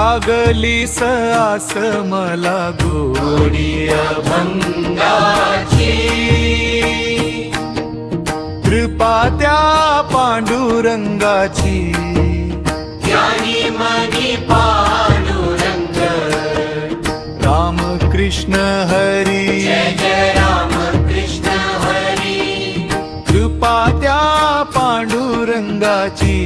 लागलीस आस मला गोडी अभंगाची, कृपा त्या पांडुरंगाची, ज्ञानी मनी पांडुरंग, राम कृष्ण हरी, जय जय राम कृष्ण हरी, कृपा त्या पांडुरंगाची,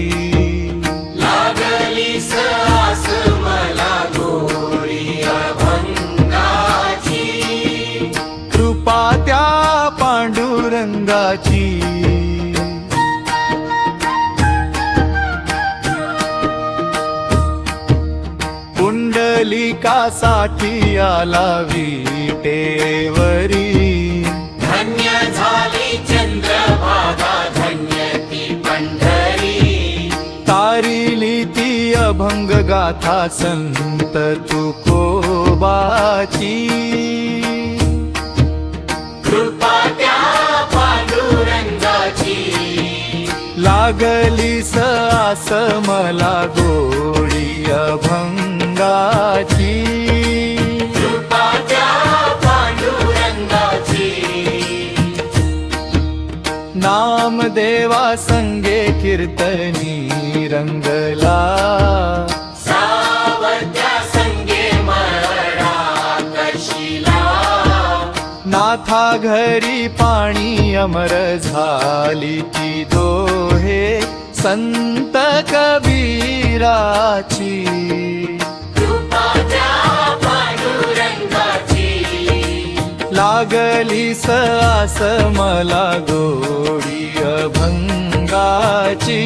लागलीस आस मला गोडी अभंगाची, कृपा त्या पांडुरंगाची. पुंडलिकासाठी आला विटेवरी, धन्य झाली चंद्रभागा, धन्य ती पंढरी, तारिली ती अभंग गाथा संत तुकोबाची, कृपा त्या पांडुरंगाची, लागलीस आस मला गोडी अभंगाची, कृपा त्या पांडुरंगाची, नामदेवा संगे कीर्तनी रंगला, सावत्या संगे मळा कशिला, नाथा घरी पाणी अमर झाली ती दोहे संत कबीराची, कृपा त्या पांडुरंगाची, लागलीस आस मला गोडी अभंगाची.